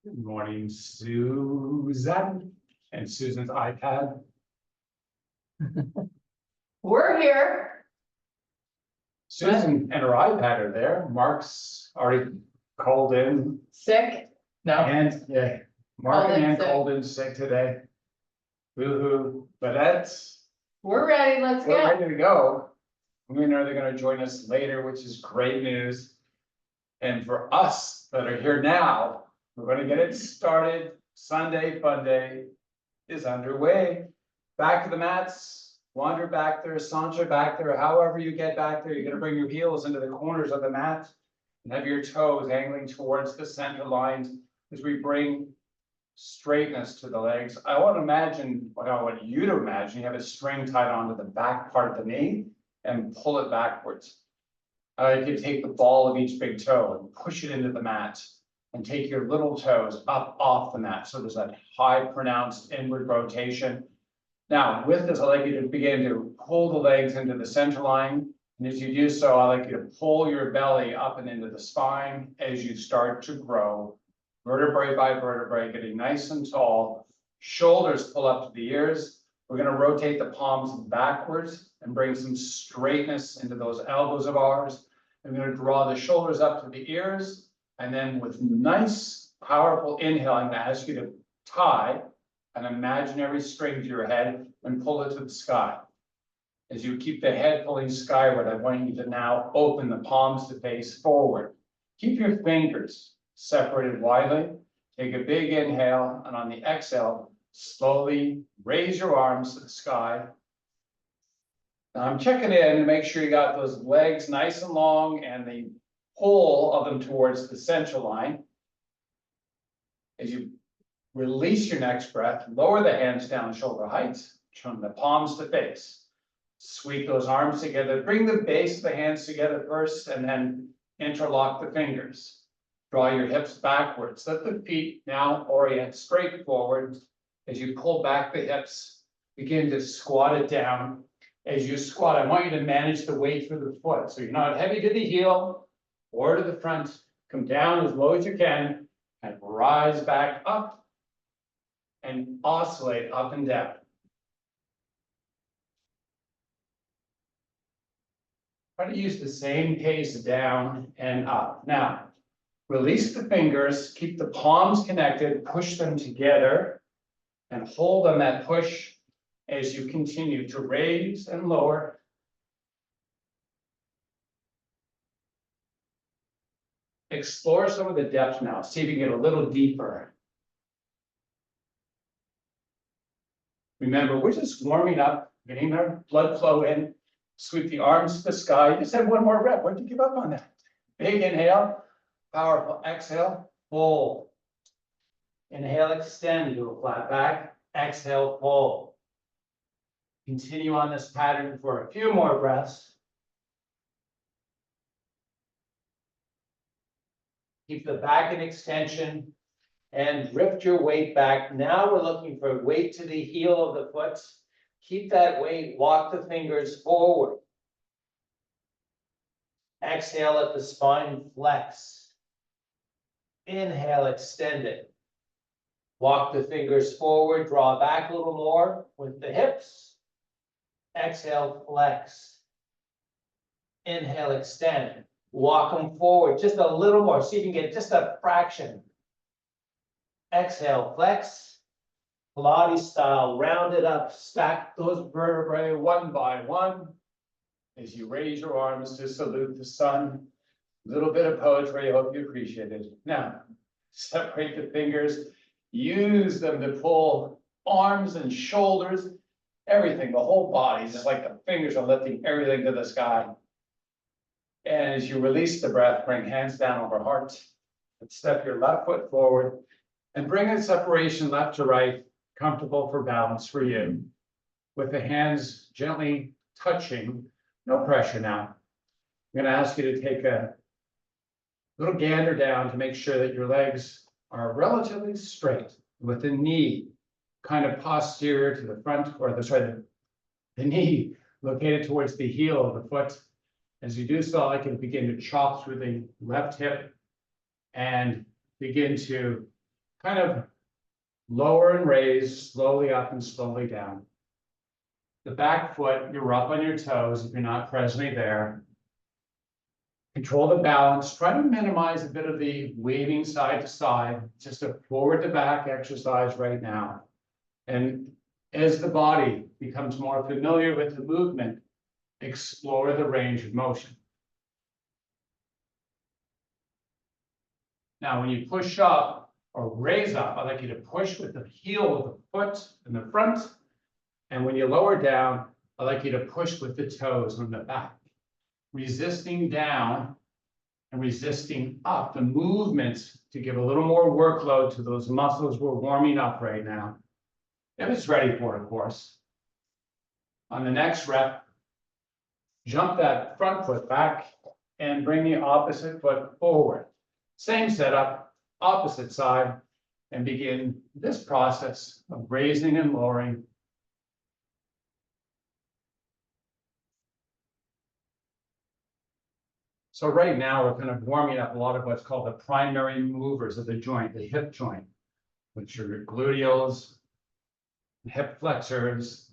Good morning, Susan. And Susan's iPad. We're here. Susan and her iPad are there. Mark's already called in. Sick? No. And yeah, Mark Called and in Ann sick. called in sick today. Woo-hoo. But We're ready. Let's we're go. ready to go. We know they're gonna join us later, which is great news. And for us that are here now, we're gonna get it started. Sunday fun day is underway. Back to the mats, wander back there, saunter back there, however you get back there, you're gonna bring your heels into the corners of the mat. And have your toes angling towards the center lines as we bring straightness to the legs. I want to imagine, well, I want you to imagine you have a string tied onto the back part of the knee and pull it backwards. You can take the ball of each big toe and push it into the mat and take your little toes up off the mat. So there's that high pronounced inward rotation. Now with this, I'd like you to begin to pull the legs into the center line. And as you do so, I'd like you to pull your belly up and into the spine as you start to grow. Vertebrae by vertebrae, getting nice and tall. Shoulders pull up to the ears. We're going to rotate the palms backwards and bring some straightness into those elbows of ours. I'm going to draw the shoulders up to the ears. And then with nice, powerful inhale, I'm going to ask you to tie an imaginary string to your head and pull it to the sky. As you keep the head pulling skyward, I want you to now open the palms to face forward. Keep your fingers separated widely. Take a big inhale, and on the exhale, slowly raise your arms to the sky. Now I'm checking in to make sure you got those legs nice and long and the pull of them towards the center line. As you release your next breath, lower the hands down shoulder height, turn the palms to face. Sweep those arms together, bring the base of the hands together first, and then interlock the fingers. Draw your hips backwards. Let the feet now orient straight forward. As you pull back the hips, begin to squat it down. As you squat, I want you to manage the weight through the foot. So you're not heavy to the heel or to the front. Come down as low as you can and rise back up and oscillate up and down. Try to use the same pace down and up. Now, release the fingers, keep the palms connected, push them together, and hold on that push as you continue to raise and lower. Explore some of the depth now. See if you can get a little deeper. Remember, we're just warming up, getting our blood flow in. Sweep the arms to the sky. You just had one more rep. Why'd you give up on that? Big inhale, powerful exhale, fold. Inhale, extend to a flat back. Exhale, fold. Continue on this pattern for a few more breaths. Keep the back in extension and drift your weight back. Now we're looking for weight to the heel of the foot. Keep that weight, walk the fingers forward. Exhale, let the spine flex. Inhale, extend it. Walk the fingers forward, draw back a little more with the hips. Exhale, flex. Inhale, extend. Walk them forward just a little more. See if you can get just a fraction. Exhale, flex. Pilates style, round it up, stack those vertebrae one by one. As you raise your arms to salute the sun. A little bit of poetry, I hope you appreciate it. Now, separate the fingers, use them to pull arms and shoulders, everything, the whole body, just like the fingers are lifting everything to the sky. And as you release the breath, bring hands down over heart. And step your left foot forward and bring a separation left to right, comfortable for balance for you. With the hands gently touching, no pressure now. I'm going to ask you to take a little gander down to make sure that your legs are relatively straight, with the knee kind of posterior to the front, or the knee located towards the heel of the foot. As you do so, I can begin to chop through the left hip and begin to kind of lower and raise, slowly up and slowly down. The back foot, you're up on your toes if you're not presently there. Control the balance, try to minimize a bit of the waving side to side, just a forward to back exercise right now. And as the body becomes more familiar with the movement, explore the range of motion. Now, when you push up or raise up, I'd like you to push with the heel of the foot in the front. And when you lower down, I'd like you to push with the toes on the back. Resisting down and resisting up, the movements to give a little more workload to those muscles we're warming up right now. If it's ready for it, of course. On the next rep, jump that front foot back and bring the opposite foot forward. Same setup, opposite side, and begin this process of raising and lowering. So right now, we're kind of warming up a lot of what's called the primary movers of the joint, the hip joint, which are your gluteals, hip flexors.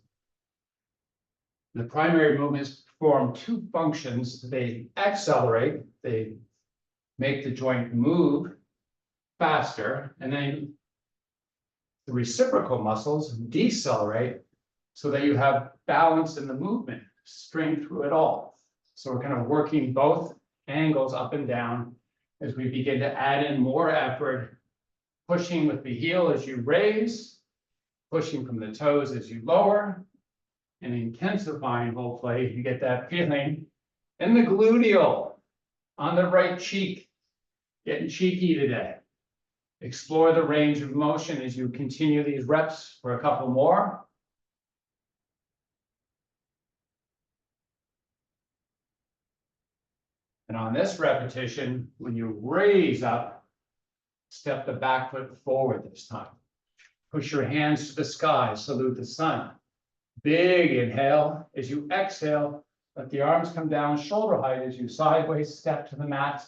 The primary movements perform two functions. They accelerate, they make the joint move faster, and then the reciprocal muscles decelerate so that you have balance in the movement, strength through it all. So we're kind of working both angles up and down as we begin to add in more effort, pushing with the heel as you raise, pushing from the toes as you lower, and intensifying, hopefully, you get that feeling in the gluteal on the right cheek. Getting cheeky today. Explore the range of motion as you continue these reps for a couple more. And on this repetition, when you raise up, step the back foot forward this time. Push your hands to the sky, salute the sun. Big inhale. As you exhale, let the arms come down shoulder height as you sideways step to the mat.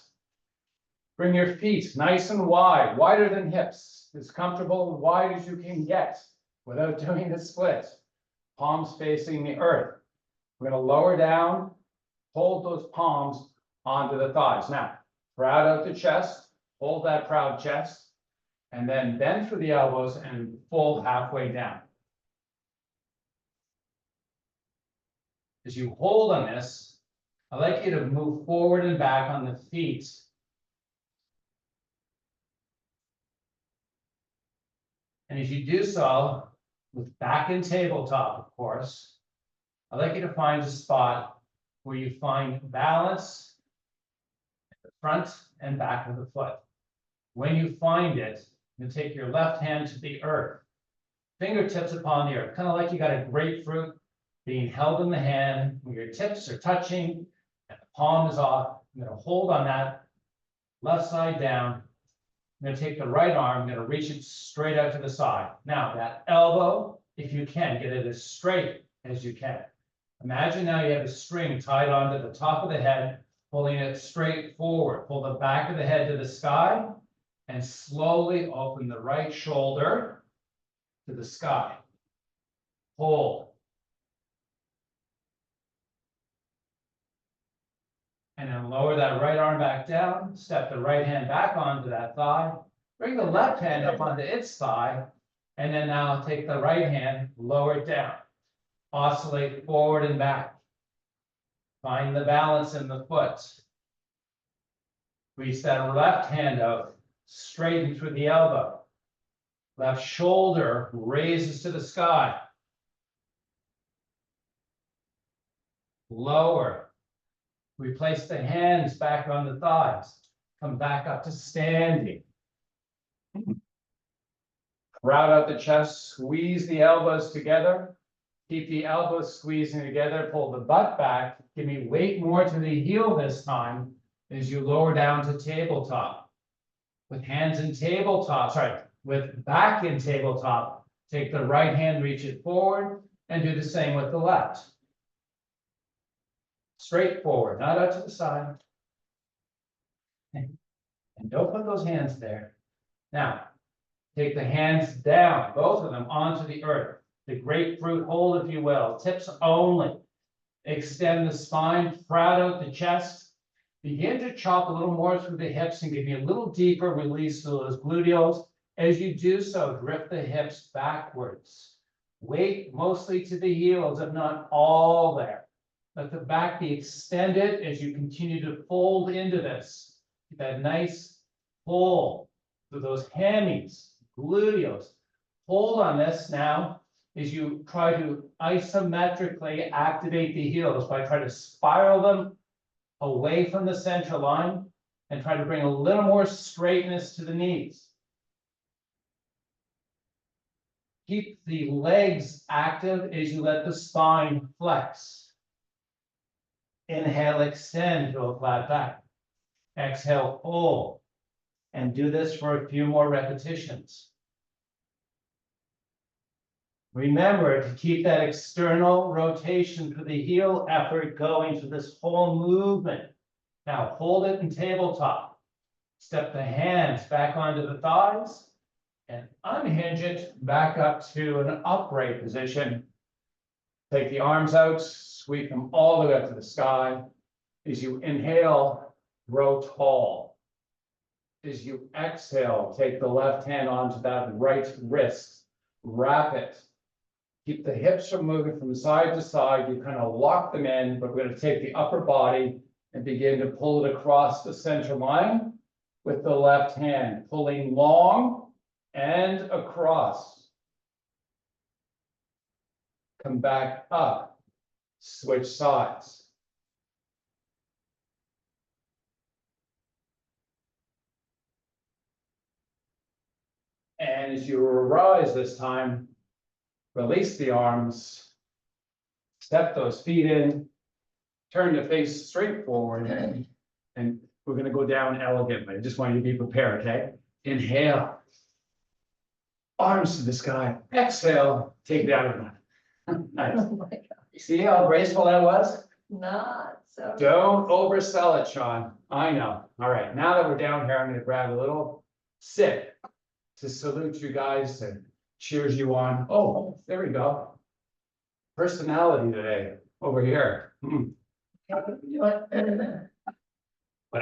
Bring your feet nice and wide, wider than hips, as comfortable and wide as you can get without doing the split. Palms facing the earth. We're going to lower down, hold those palms onto the thighs. Now, proud out the chest, hold that proud chest, and then bend through the elbows and fold halfway down. As you hold on this, I'd like you to move forward and back on the feet. And as you do so, with back in tabletop, of course, I'd like you to find a spot where you find balance at the front and back of the foot. When you find it, you take your left hand to the earth, fingertips upon the earth, kind of like you got a grapefruit being held in the hand, where your tips are touching and the palm is off. I'm going to hold on that left side down. I'm going to take the right arm, I'm going to reach it straight out to the side. Now, that elbow, if you can, get it as straight as you can. Imagine now you have a string tied onto the top of the head, pulling it straight forward. Pull the back of the head to the sky, and slowly open the right shoulder to the sky. Hold. And then lower that right arm back down, step the right hand back onto that thigh, bring the left hand up onto its thigh, and then now take the right hand, lower it down. Oscillate forward and back. Find the balance in the foot. Reach that left hand out, straighten through the elbow. Left shoulder raises to the sky. Lower. Replace the hands back on the thighs. Come back up to standing. Round out the chest, squeeze the elbows together. Keep the elbows squeezing together, pull the butt back. Give me weight more to the heel this time as you lower down to tabletop. With hands in tabletop, with back in tabletop, take the right hand, reach it forward, and do the same with the left. Straight forward, not out to the side. And don't put those hands there. Now, Take the hands down, both of them onto the earth. The grapefruit hold, if you will, tips only. Extend the spine, proud out the chest. Begin to chop a little more through the hips and give me a little deeper release to those gluteals. As you do so, drift the hips backwards. Weight mostly to the heels, if not all there. Let the back be extended as you continue to fold into this. Get that nice pull through those hammies, gluteals. Hold on this now as you try to isometrically activate the heels by trying to spiral them away from the center line and try to bring a little more straightness to the knees. Keep the legs active as you let the spine flex. Inhale, extend to a flat back. Exhale, pull. And do this for a few more repetitions. Remember to keep that external rotation for the heel effort going through this whole movement. Now hold it in tabletop. Step the hands back onto the thighs and unhinge it back up to an upright position. Take the arms out, sweep them all the way up to the sky. As you inhale, grow tall. As you exhale, take the left hand onto that right wrist, wrap it. Keep the hips from moving from side to side. You kind of lock them in, but we're going to take the upper body and begin to pull it across the center line with the left hand, pulling long and across. Come back up, switch sides. And as you arise this time, release the arms, step those feet in, turn the face straight forward, and we're going to go down elegantly. I just want you to be prepared, okay? Inhale, arms to the sky. Exhale, take it out of the Nice. Oh my God. See how graceful that was? Not so. Don't oversell it, Sean. I know. All right, now that we're down here, I'm going to grab a little sip to salute you guys and cheers you on. Oh, there we go. Personality today over here. What are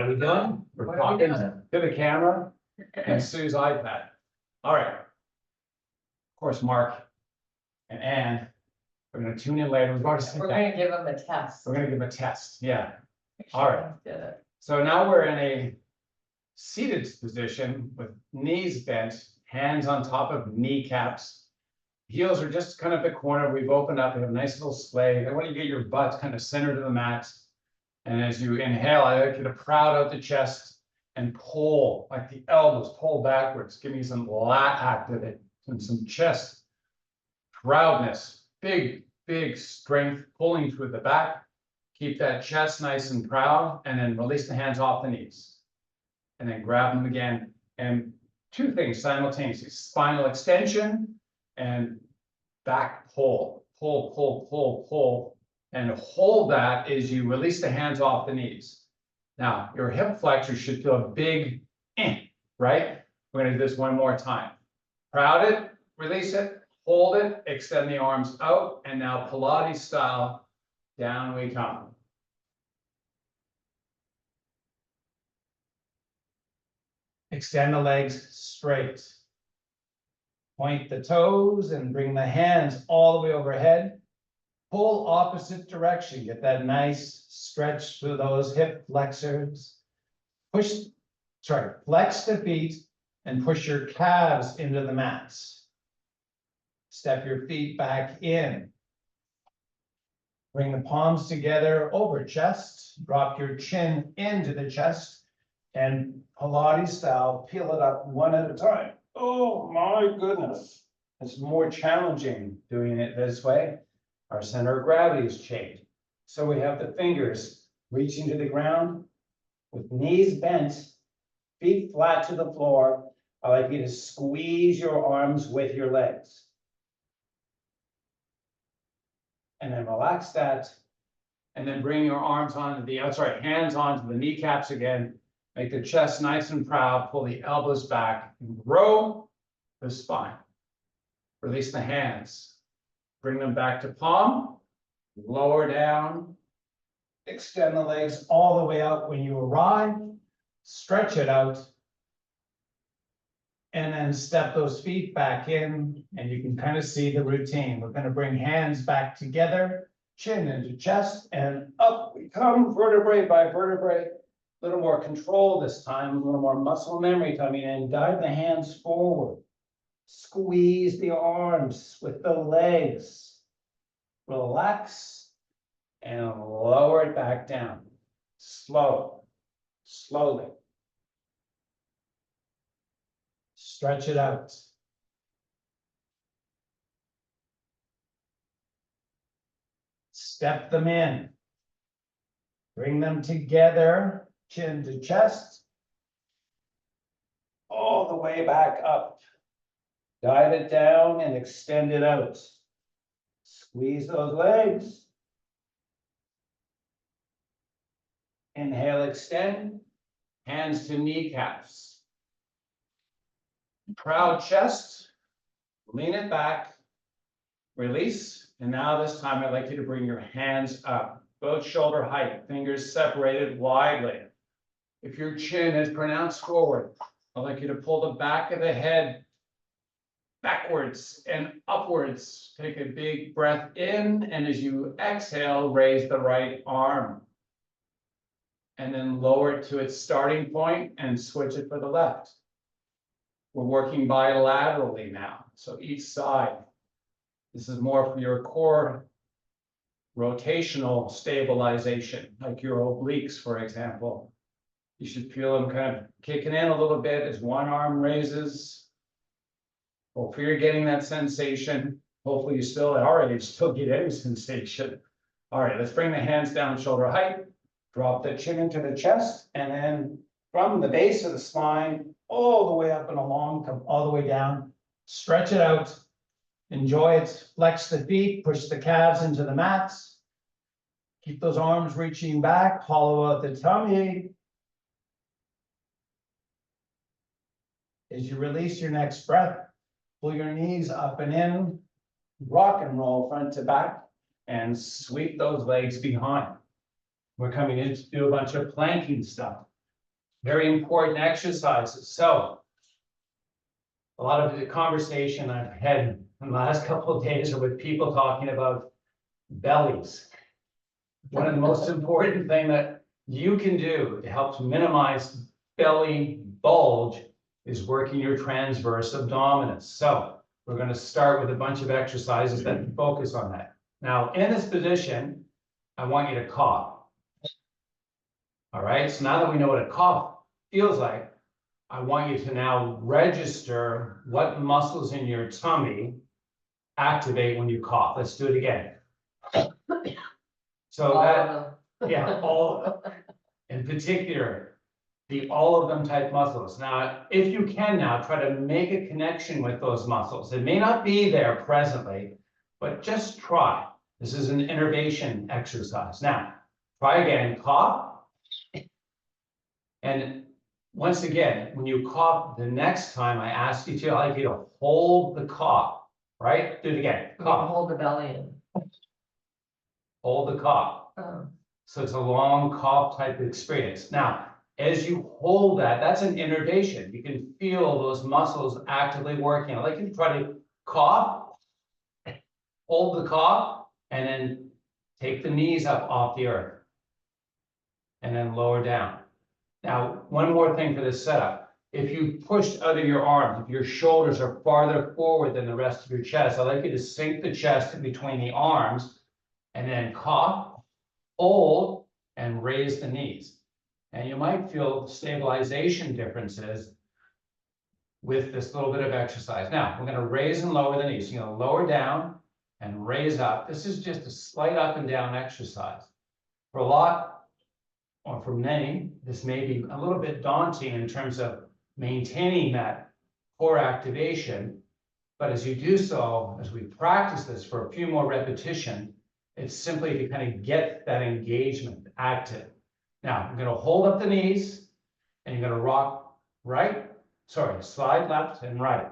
we doing? We're What are we talking to the camera and Sue's iPad. All right. Of course, Mark and Ann are going to tune in later. We've already said We're that. gonna give them a test. We're going to give them a test. Yeah. All right. Did it. So now we're in a seated position with knees bent, hands on top of kneecaps. Heels are just kind of the corner. We've opened up. We have a nice little splay. I want you to get your butt kind of centered to the mat. And as you inhale, I like you to proud out the chest and pull, like the elbows, pull backwards. Give me some lat activate and some chest proudness. Big, big strength pulling through the back. Keep that chest nice and proud, and then release the hands off the knees. And then grab them again. And two things simultaneously: spinal extension and back pull. Pull, pull, pull, pull. And hold that as you release the hands off the knees. Now, your hip flexors should feel a big right? We're going to do this one more time. Proud it, release it, hold it, extend the arms out, and now Pilates style, down we come. Extend the legs straight. Point the toes and bring the hands all the way overhead. Pull opposite direction. Get that nice stretch through those hip flexors. Flex the feet and push your calves into the mats. Step your feet back in. Bring the palms together over chest. Drop your chin into the chest. And Pilates style, peel it up one at a time. Oh my goodness. It's more challenging doing it this way. Our center of gravity is changed. So we have the fingers reaching to the ground with knees bent, feet flat to the floor. I like you to squeeze your arms with your legs. And then relax that. And then bring your arms onto the outside, hands onto the kneecaps again. Make the chest nice and proud. Pull the elbows back and grow. the spine. Release the hands. Bring them back to palm, lower down. Extend the legs all the way out when you arrive. Stretch it out. And then step those feet back in, and you can kind of see the routine. We're going to bring hands back together, chin into chest, and up we come, vertebrae by vertebrae. A little more control this time, a little more muscle memory coming in. Dive the hands forward. Squeeze the arms with the legs. Relax and lower it back down. Slowly. Stretch it out. Step them in. Bring them together, chin to chest. All the way back up. Dive it down and extend it out. Squeeze those legs. Inhale, extend. Hands to kneecaps. Proud chest. Lean it back. Release. And now this time I'd like you to bring your hands up. Both shoulder height. Fingers separated widely. If your chin is pronounced forward, I'd like you to pull the back of the head backwards and upwards. Take a big breath in, and as you exhale, raise the right arm. And then lower it to its starting point and switch it for the left. We're working bilaterally now, so each side. This is more for your core rotational stabilization, like your obliques, for example. You should feel them kind of kicking in a little bit as one arm raises. Hopefully you're getting that sensation. Hopefully you still, at our age, still get any sensation. All right, let's bring the hands down shoulder height. Drop the chin into the chest, and then from the base of the spine, all the way up and along, come all the way down. Stretch it out. Enjoy it. Flex the feet, push the calves into the mats. Keep those arms reaching back, hollow out the tummy. As you release your next breath, pull your knees up and in, rock and roll front to back, and sweep those legs behind. We're coming in to do a bunch of planking stuff. Very important exercises. So, a lot of the conversation I've had in the last couple of days are with people talking about bellies. One of the most important things that you can do to help to minimize belly bulge is working your transverse abdominis. So, we're going to start with a bunch of exercises that focus on that. Now, in this position, I want you to cough. All right, so now that we know what a cough feels like, I want you to now register what muscles in your tummy activate when you cough. Let's do it again. So that, yeah, all of them. In particular, the all of them type muscles. Now, if you can now, try to make a connection with those muscles. It may not be there presently, but just try. This is an innervation exercise. Now, try again, cough. And once again, when you cough the next time I ask you to, I'd like you to hold the cough, right? Do it again, cough. Hold the belly in. Hold the cough. Oh. So it's a long cough type of experience. Now, as you hold that, that's an innervation. You can feel those muscles actively working. I'd like you to try to cough, hold the cough, and then take the knees up off the earth. And then lower down. Now, one more thing for this setup. If you push out of your arms, if your shoulders are farther forward than the rest of your chest, I'd like you to sink the chest in between the arms and then cough, hold, and raise the knees. And you might feel stabilization differences with this little bit of exercise. Now, we're going to raise and lower the knees. You're going to lower down and raise up. This is just a slight up and down exercise. For a lot, or for many, this may be a little bit daunting in terms of maintaining that core activation. But as you do so, as we practice this for a few more repetitions, it's simply to kind of get that engagement active. Now, I'm going to hold up the knees, and you're going to rock slide left and right.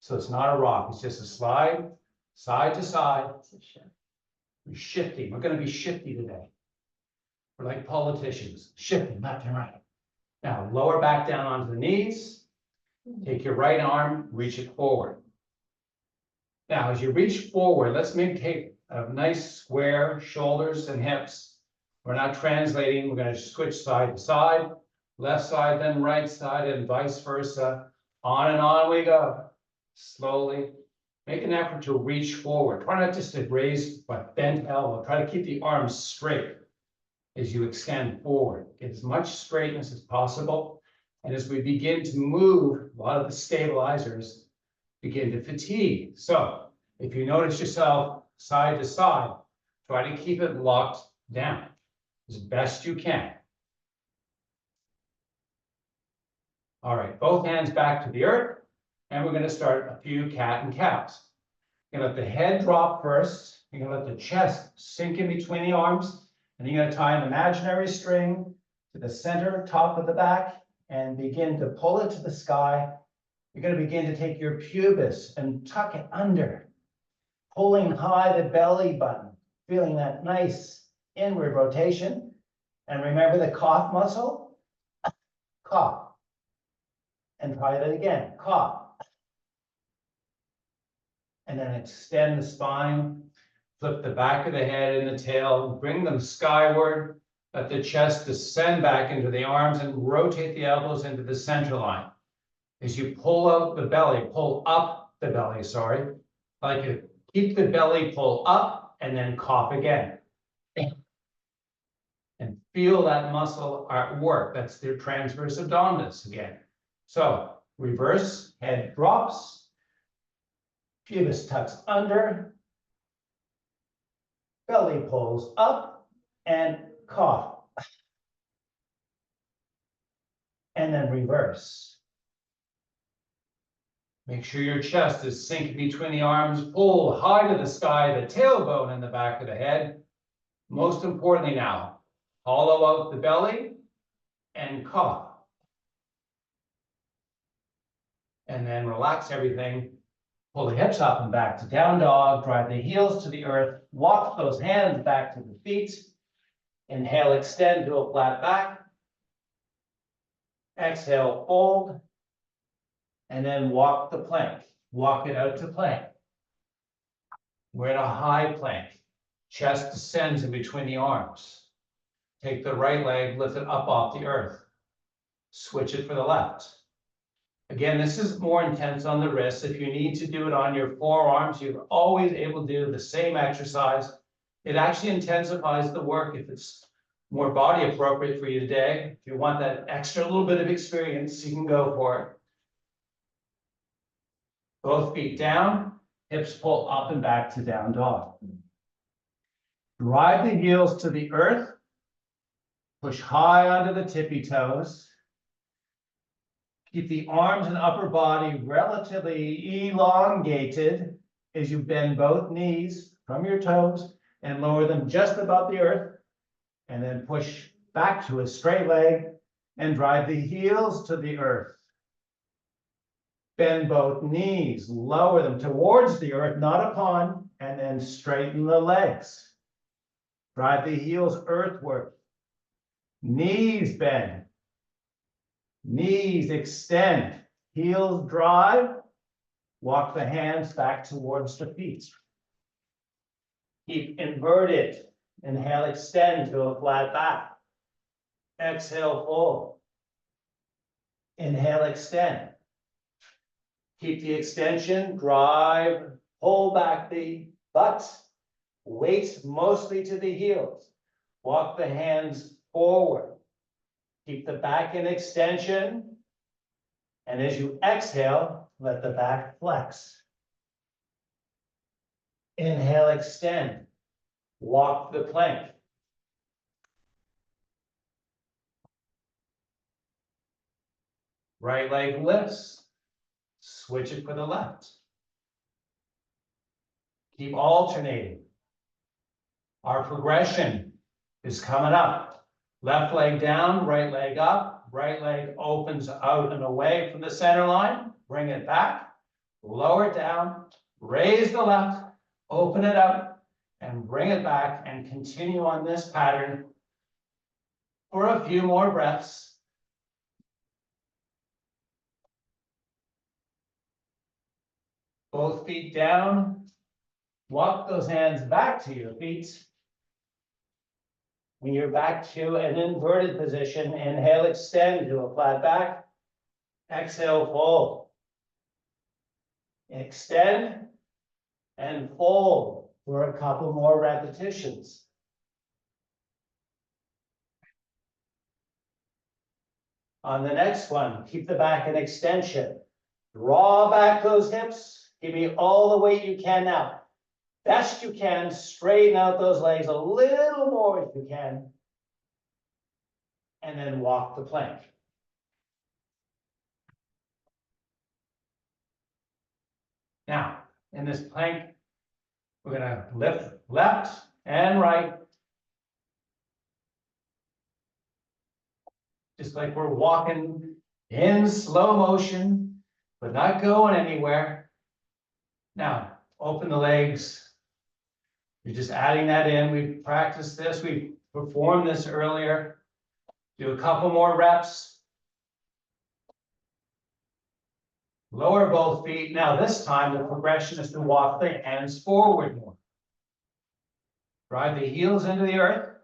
So it's not a rock, it's just a slide, side to side. We're shifting, we're gonna be shifty today. We're like politicians, shifting left and right. Now, lower back down onto the knees. Take your right arm, reach it forward. Now, as you reach forward, let's maybe take a nice square shoulders and hips. We're not translating, we're gonna switch side to side, left side, then right side, and vice versa. On and on we go. Slowly. Make an effort to reach forward. Try not just to raise but bent elbow. Try to keep the arms straight as you extend forward. Get as much straightness as possible. And as we begin to move, a lot of the stabilizers begin to fatigue. So if you notice yourself side to side, try to keep it locked down as best you can. All right, both hands back to the earth, and we're going to start a few cat and cows. You're going to let the head drop first. You're going to let the chest sink in between the arms, and you're going to tie an imaginary string to the center top of the back and begin to pull it to the sky. You're going to begin to take your pubis and tuck it under, pulling high the belly button, feeling that nice inward rotation. And remember the cough muscle? Cough. And try that again, cough. And then extend the spine, flip the back of the head and the tail, bring them skyward, let the chest descend back into the arms and rotate the elbows into the center line. As you pull out the belly, pull up the belly, sorry, like you keep the belly pull up and then cough again. And feel that muscle at work. That's their transverse abdominis again. So reverse, head drops, pubis tucks under, belly pulls up, and cough. And then reverse. Make sure your chest is sinking between the arms, pull high to the sky, the tailbone in the back of the head. Most importantly now, hollow out the belly and cough. And then relax everything. Pull the hips up and back to down dog. Drive the heels to the earth. Walk those hands back to the feet. Inhale, extend to a flat back. Exhale, fold. And then walk the plank. Walk it out to plank. We're in a high plank. Chest descends in between the arms. Take the right leg, lift it up off the earth. Switch it for the left. Again, this is more intense on the wrists. If you need to do it on your forearms, you're always able to do the same exercise. It actually intensifies the work if it's more body appropriate for you today. If you want that extra little bit of experience, you can go for it. Both feet down, hips pull up and back to down dog. Drive the heels to the earth. Push high onto the tippy toes. Keep the arms and upper body relatively elongated as you bend both knees from your toes and lower them just above the earth. And then push back to a straight leg and drive the heels to the earth. Bend both knees, lower them towards the earth, not upon, and then straighten the legs. Drive the heels earthward. Knees bend. Knees extend. Heels drive. Walk the hands back towards the feet. Keep inverted. Inhale, extend to a flat back. Exhale, fold. Inhale, extend. Keep the extension, drive, pull back the butt, weight mostly to the heels. Walk the hands forward. Keep the back in extension. And as you exhale, let the back flex. Inhale, extend. Walk the plank. Right leg lifts. Switch it for the left. Keep alternating. Our progression is coming up. Left leg down, right leg up. Right leg opens out and away from the center line. Bring it back. lower it down, raise the left, open it up, and bring it back and continue on this pattern for a few more breaths. Both feet down. Walk those hands back to your feet. When you're back to an inverted position, inhale, extend to a flat back. Exhale, fold. Extend and fold for a couple more repetitions. On the next one, keep the back in extension. Draw back those hips. Give me all the weight you can now. Best you can, straighten out those legs a little more if you can. And then walk the plank. Now, in this plank, we're gonna lift left and right. Just like we're walking in slow motion, but not going anywhere. Now, open the legs. You're just adding that in. We practiced this. We performed this earlier. Do a couple more reps. Lower both feet. Now this time the progression is to walk the hands forward more. Drive the heels into the earth.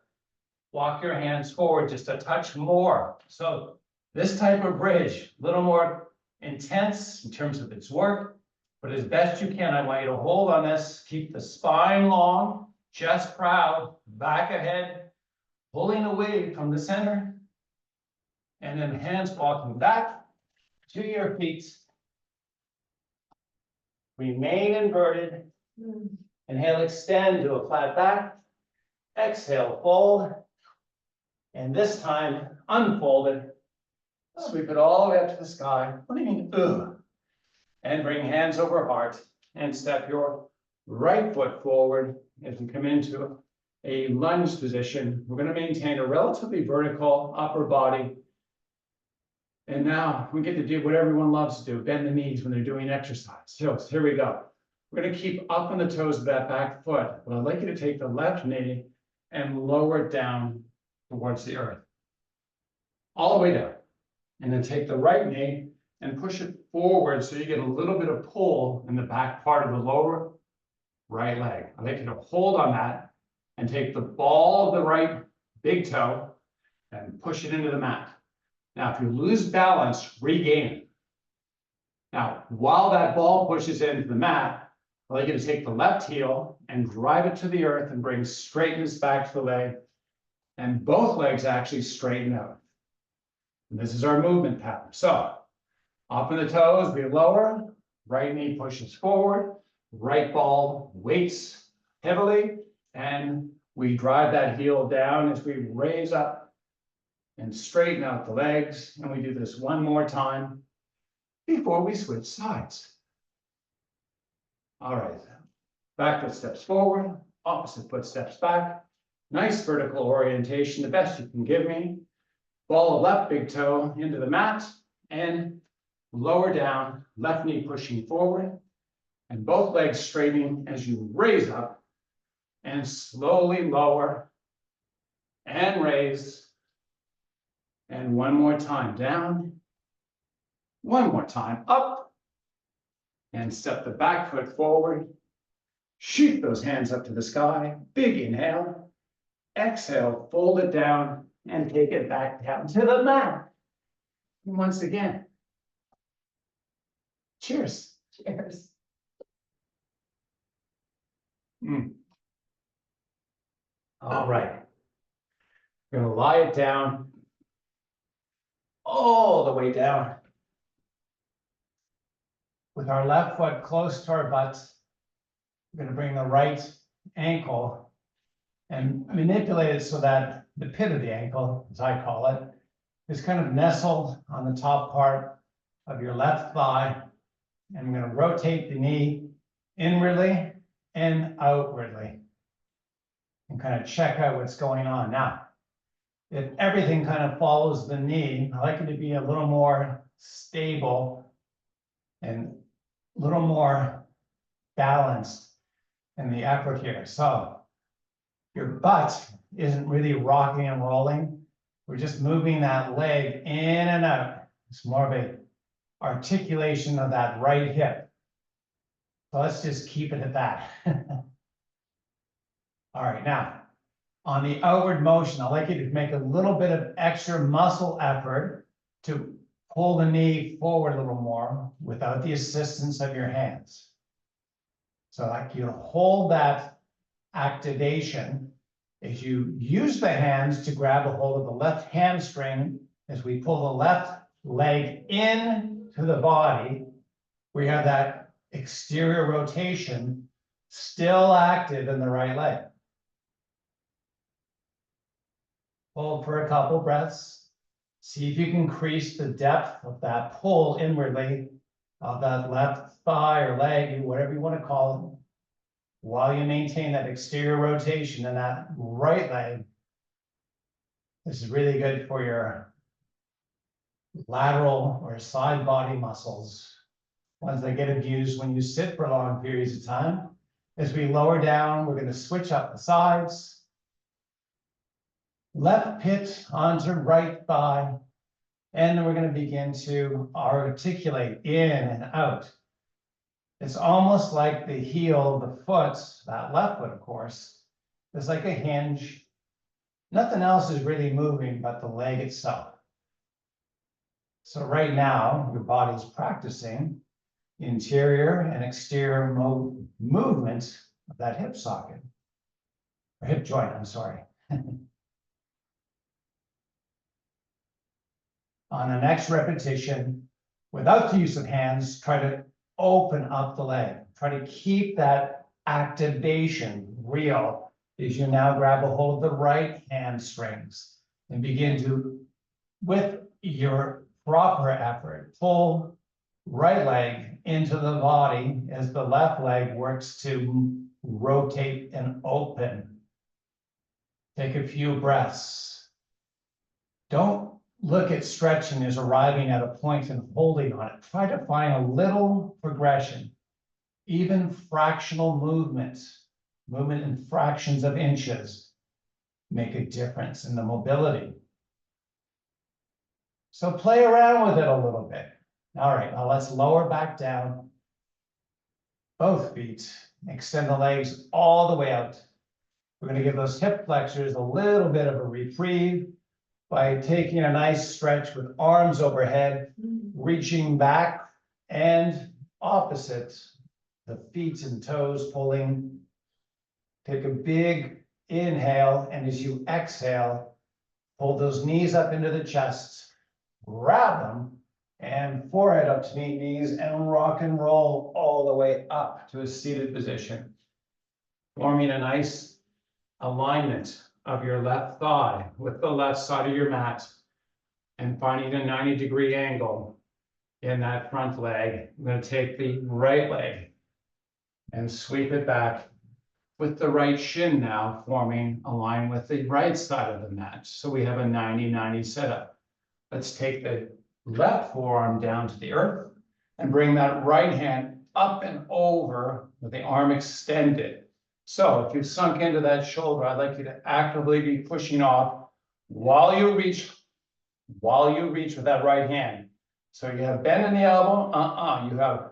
Walk your hands forward just a touch more. So this type of bridge, a little more intense in terms of its work, but as best you can, I want you to hold on this. Keep the spine long, chest proud, back ahead, pulling away from the center. And then hands walking back to your feet. Remain inverted. Inhale, extend to a flat back. Exhale, fold. And this time, unfold it. Sweep it all the way up to the sky. What do you mean, ugh? And bring hands over heart and step your right foot forward as we come into a lunge position. We're going to maintain a relatively vertical upper body. And now we get to do what everyone loves to do, bend the knees when they're doing exercise. So here we go. We're going to keep up on the toes of that back foot, but I'd like you to take the left knee and lower it down towards the earth. All the way down. And then take the right knee and push it forward so you get a little bit of pull in the back part of the lower right leg. I'd like you to hold on that and take the ball of the right big toe and push it into the mat. Now, if you lose balance, regain it. Now, while that ball pushes into the mat, I'd like you to take the left heel and drive it to the earth and bring straightness back to the leg. And both legs actually straighten out. And this is our movement pattern. So, up on the toes, we lower, right knee pushes forward, right ball weights heavily, and we drive that heel down as we raise up and straighten out the legs. And we do this one more time before we switch sides. All right, back foot steps forward, opposite foot steps back. Nice vertical orientation, the best you can give me. Ball of left big toe into the mat and lower down, left knee pushing forward and both legs straightening as you raise up and slowly lower and raise. And one more time down, one more time up, and step the back foot forward. Shoot those hands up to the sky, big inhale, exhale, fold it down, and take it back down to the mat. And once again, cheers. Cheers. All right, we're gonna lie it down. All the way down. With our left foot close to our butts, we're going to bring the right ankle and manipulate it so that the pit of the ankle, as I call it, is kind of nestled on the top part of your left thigh. And I'm going to rotate the knee inwardly and outwardly and kind of check out what's going on. Now, if everything kind of follows the knee, I like it to be a little more stable and little more balanced in the effort here. So your butt isn't really rocking and rolling. We're just moving that leg in and out. It's more of a articulation of that right hip. So let's just keep it at that. All right, now, on the outward motion, I'd like you to make a little bit of extra muscle effort to pull the knee forward a little more without the assistance of your hands. So like you hold that activation as you use the hands to grab a hold of the left hamstring as we pull the left leg in to the body. We have that exterior rotation still active in the right leg. Hold for a couple breaths. See if you can increase the depth of that pull inwardly of that left thigh or leg, whatever you want to call it, while you maintain that exterior rotation in that right leg. This is really good for your lateral or side body muscles, ones that get abused when you sit for long periods of time. As we lower down, we're going to switch up the sides. Left pit onto right thigh. And then we're going to begin to articulate in and out. It's almost like the heel of the foot, that left foot, of course, is like a hinge. Nothing else is really moving but the leg itself. So right now, your body's practicing interior and exterior movement of that hip socket, or hip joint, I'm sorry. On the next repetition, without the use of hands, try to open up the leg. Try to keep that activation real as you now grab a hold of the right hamstrings and begin to, with your proper effort, pull right leg into the body as the left leg works to rotate and open. Take a few breaths. Don't look at stretching as arriving at a point and holding on it. Try to find a little progression, even fractional movements, movement in fractions of inches, make a difference in the mobility. So play around with it a little bit. All right, now let's lower back down. Both feet, extend the legs all the way out. We're going to give those hip flexors a little bit of a reprieve by taking a nice stretch with arms overhead, reaching back and opposite, the feet and toes pulling. Take a big inhale, and as you exhale, pull those knees up into the chest, grab them, and forehead up to meet knees, and rock and roll all the way up to a seated position, forming a nice alignment of your left thigh with the left side of your mat, and finding a 90-degree angle in that front leg. I'm going to take the right leg and sweep it back with the right shin now forming a line with the right side of the mat. So we have a 90-90 setup. Let's take the left forearm down to the earth and bring that right hand up and over with the arm extended. So if you've sunk into that shoulder, I'd like you to actively be pushing off while you reach with that right hand. So you have bend in the elbow, you have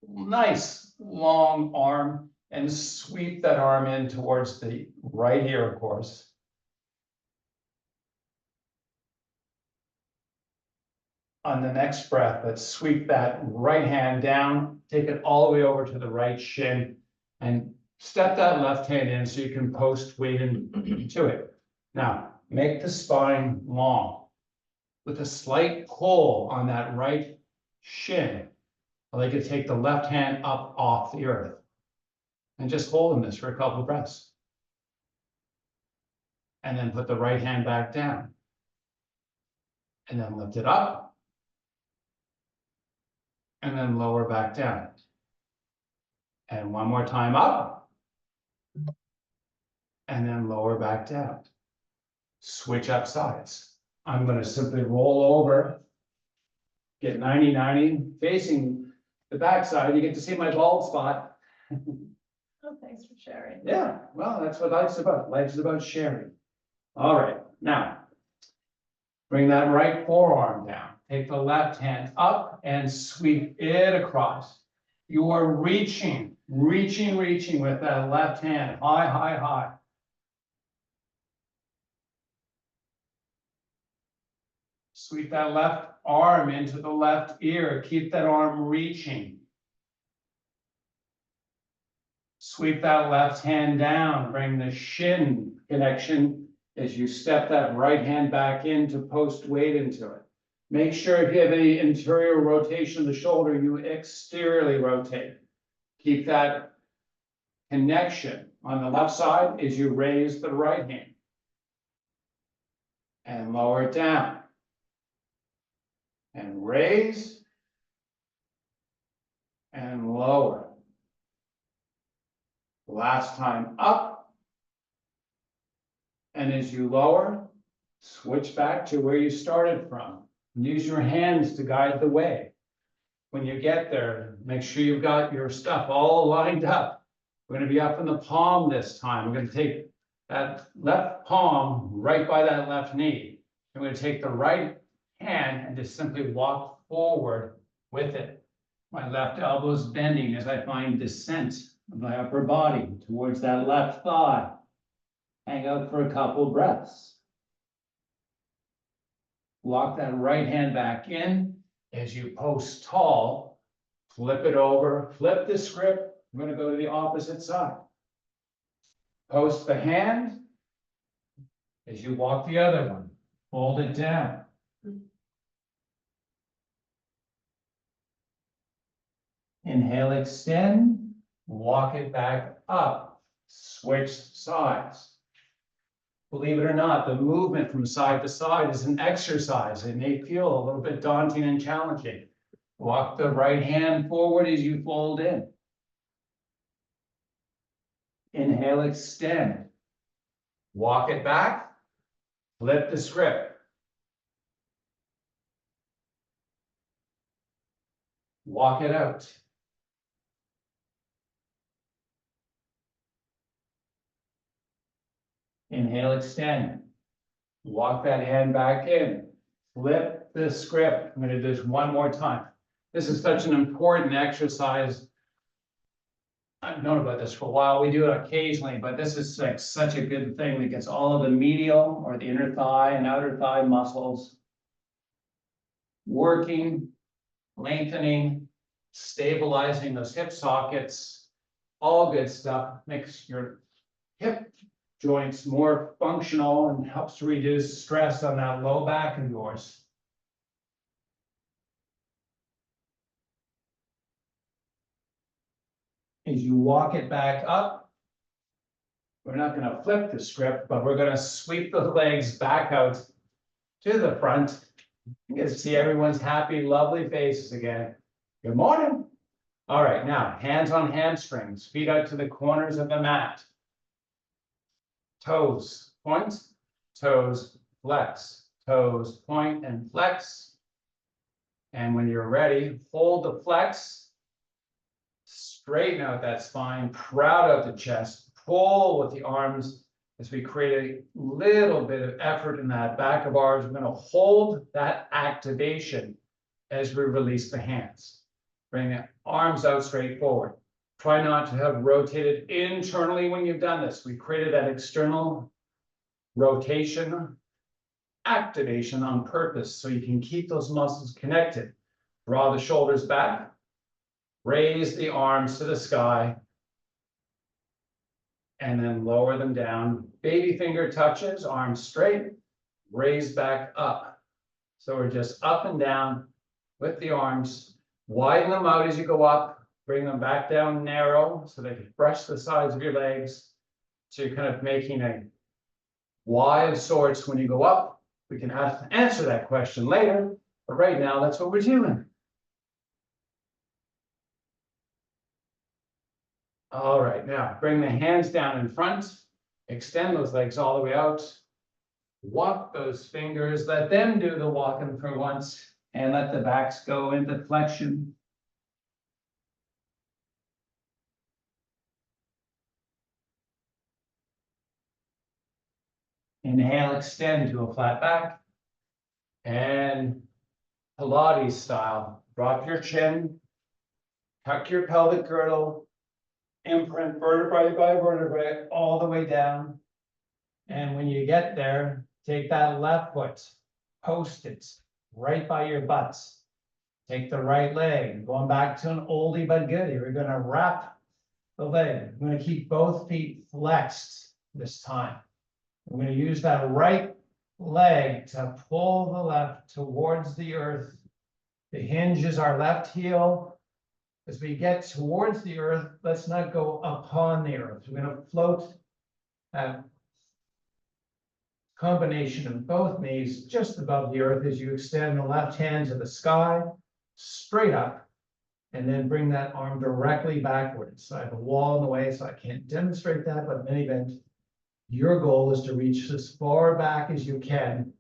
nice long arm, and sweep that arm in towards the right ear, of course. On the next breath, let's sweep that right hand down, take it all the way over to the right shin, and step that left hand in so you can post weight into it. Now, make the spine long with a slight pull on that right shin. I'd like you to take the left hand up off the earth and just hold in this for a couple of breaths. And then put the right hand back down. And then lift it up. And then lower back down. And one more time up. And then lower back down. Switch up sides. I'm going to simply roll over, get 90-90, facing the backside, you get to see my bald spot. Oh, thanks for sharing. Yeah, well, that's what life's about. Life's about sharing. All right, now. Bring that right forearm down. Take the left hand up and sweep it across. You are reaching with that left hand. High, high, high. Sweep that left arm into the left ear. Keep that arm reaching. Sweep that left hand down. Bring the shin connection as you step that right hand back in to post weight into it. Make sure if you have any interior rotation of the shoulder, you exteriorly rotate. Keep that connection on the left side as you raise the right hand. And lower it down. And raise. And lower. Last time up. And as you lower, switch back to where you started from. Use your hands to guide the way. When you get there, make sure you've got your stuff all lined up. We're going to be up in the palm this time. We're going to take that left palm right by that left knee. I'm going to take the right hand and just simply walk forward with it. My left elbow is bending as I find descent of my upper body towards that left thigh. Hang out for a couple breaths. Lock that right hand back in as you post tall. Flip it over, flip the script. I'm going to go to the opposite side. Post the hand as you walk the other one. Fold it down. Inhale, extend, walk it back up. Switch sides. Believe it or not, the movement from side to side is an exercise. It may feel a little bit daunting and challenging. Walk the right hand forward as you fold in. Inhale, extend. Walk it back. Flip the script. Walk it out. Inhale, extend. Walk that hand back in. Flip the script. I'm going to do this one more time. This is such an important exercise. I've known about this for a while. We do it occasionally, but this is like such a good thing that gets all of the medial or the inner thigh and outer thigh muscles working, lengthening, stabilizing those hip sockets, all good stuff. Makes your hip joints more functional and helps to reduce stress on that low back of yours. As you walk it back up, we're not going to flip the script, but we're going to sweep the legs back out to the front. You get to see everyone's happy, lovely faces again. Good morning. All right, now hands on hamstrings, feet out to the corners of the mat. Toes point, toes flex, toes point and flex. And when you're ready, hold the flex, straighten out that spine, proud out the chest, pull with the arms as we create a little bit of effort in that back of ours. We're going to hold that activation as we release the hands. Bring the arms out straight forward. Try not to have rotated internally when you've done this. We created that external rotation, activation on purpose so you can keep those muscles connected. Draw the shoulders back. Raise the arms to the sky. And then lower them down. Baby finger touches, arms straight. Raise back up. So we're just up and down with the arms. Widen them out as you go up. Bring them back down narrow so they can brush the sides of your legs. So you're kind of making a Y of sorts when you go up. We can answer that question later, but right now that's what we're doing. All right, now bring the hands down in front. Extend those legs all the way out. Walk those fingers. Let them do the walking for once. And let the backs go into flexion. Inhale, extend to a flat back. And Pilates style, drop your chin, tuck your pelvic girdle, imprint vertebrae by vertebrae all the way down. And when you get there, take that left foot, post it right by your butt. Take the right leg, going back to an oldie but goodie. We're gonna wrap the leg. We're gonna keep both feet flexed this time. We're gonna use that right leg to pull the left towards the earth. The hinge is our left heel. As we get towards the earth, let's not go upon the earth. We're gonna float that combination of both knees just above the earth as you extend the left hand to the sky, straight up, and then bring that arm directly backwards. So I have a wall in the way, so I can't demonstrate that, but in any event, your goal is to reach as far back as you can.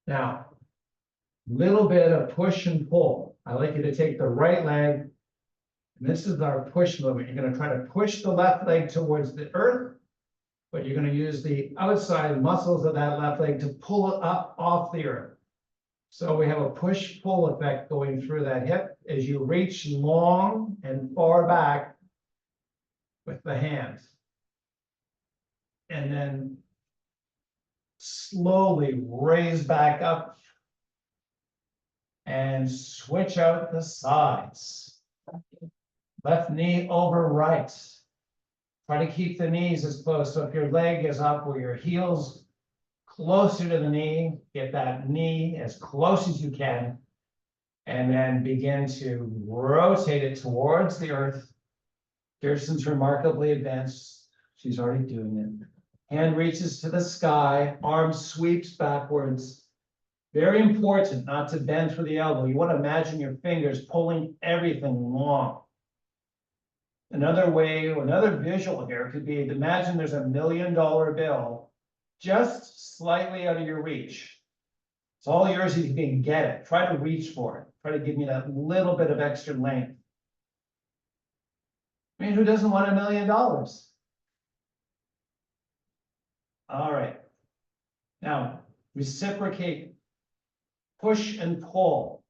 Now, little bit of push and pull. I like you to take the right leg, and this is our push movement. You're going to try to push the left leg towards the earth, but you're going to use the outside muscles of that left leg to pull it up off the earth. So we have a push-pull effect going through that hip as you reach long and far back with the hands. And then slowly raise back up and switch out the sides. Left knee over right. Try to keep the knees as close. So if your leg is up where your heel's closer to the knee, get that knee as close as you can, and then begin to rotate it towards the earth. Kirsten's remarkably advanced. She's already doing it. Hand reaches to the sky, arm sweeps backwards. Very important not to bend through the elbow. You want to imagine your fingers pulling everything long. Another way, or another visual here could be, imagine there's $1 million bill just slightly out of your reach. It's all yours if you can get it. Try to reach for it. Try to give me that little bit of extra length. I mean, who doesn't want $1 million? All right. Now, reciprocate. Push and pull.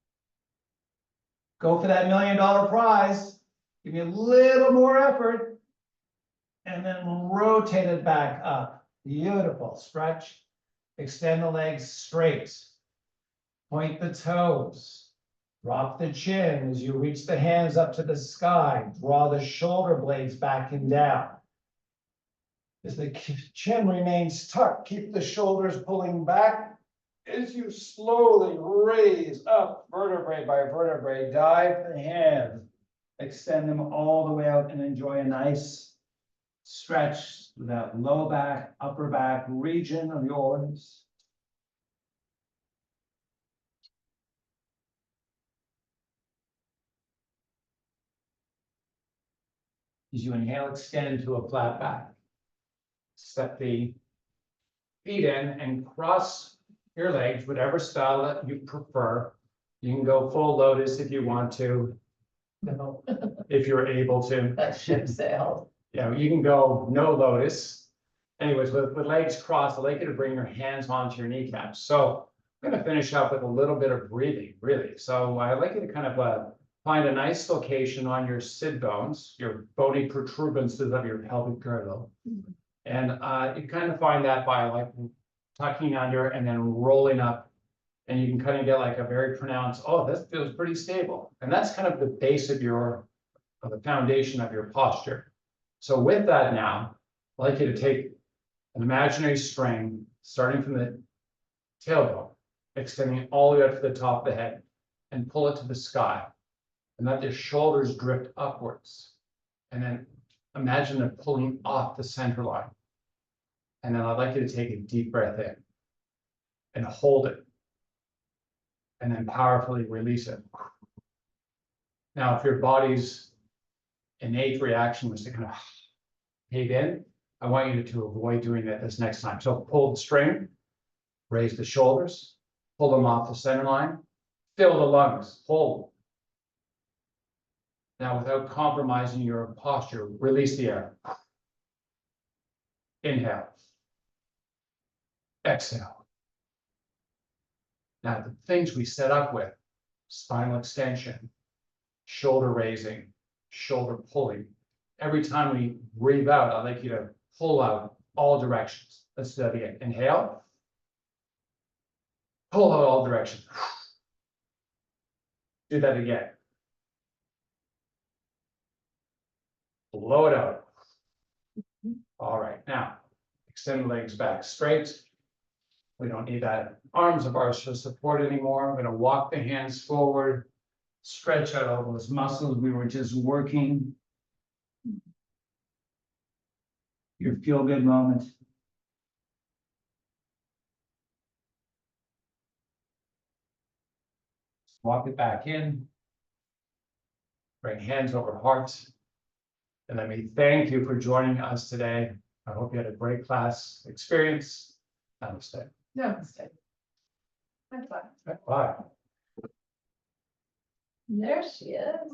Go for that $1 million prize. Give me a little more effort. And then rotate it back up. Beautiful. Stretch. Extend the legs straight. Point the toes. Drop the chin as you reach the hands up to the sky. Draw the shoulder blades back and down. As the chin remains tucked, keep the shoulders pulling back. As you slowly raise up vertebrae by vertebrae, dive the hands. Extend them all the way out and enjoy a nice stretch to that low back, upper back region of yours. As you inhale, extend to a flat back. Step the feet in and cross your legs, whatever style that you prefer. You can go full lotus if you want to. No, If you're able to. that ship sailed. Yeah, you can go no lotus. Anyways, with legs crossed, I'd like you to bring your hands onto your kneecaps. So I'm going to finish up with a little bit of breathing, really. So I'd like you to kind of find a nice location on your sit bones, your bony protuberances of your pelvic girdle. And you kind of find that by like tucking under and then rolling up. And you can kind of get like a very pronounced, oh, this feels pretty stable. And that's kind of the base of the foundation of your posture. So with that now, I'd like you to take an imaginary string, starting from the tailbone, extending all the way up to the top of the head, and pull it to the sky. And let the shoulders drift upwards. And then imagine them pulling off the center line. And then I'd like you to take a deep breath in and hold it. And then powerfully release it. Now, if your body's innate reaction was to kind of cave in, I want you to avoid doing that this next time. So pull the string, raise the shoulders, pull them off the center line, fill the lungs, hold. Now, without compromising your posture, release the air. Inhale. Exhale. Now, the things we set up with, spinal extension, shoulder raising, shoulder pulling. Every time we breathe out, I'd like you to pull out all directions. Let's do that again. Inhale. Pull out all directions. Do that again. Blow it out. All right, now extend the legs back straight. We don't need that arms of ours for support anymore. I'm going to walk the hands forward, stretch out all those muscles we were just working. Your feel-good moment. Walk it back in. Bring hands over heart. And let me thank you for joining us today. I hope you had a great class experience. Namaste. Namaste. High five. Bye. There she is.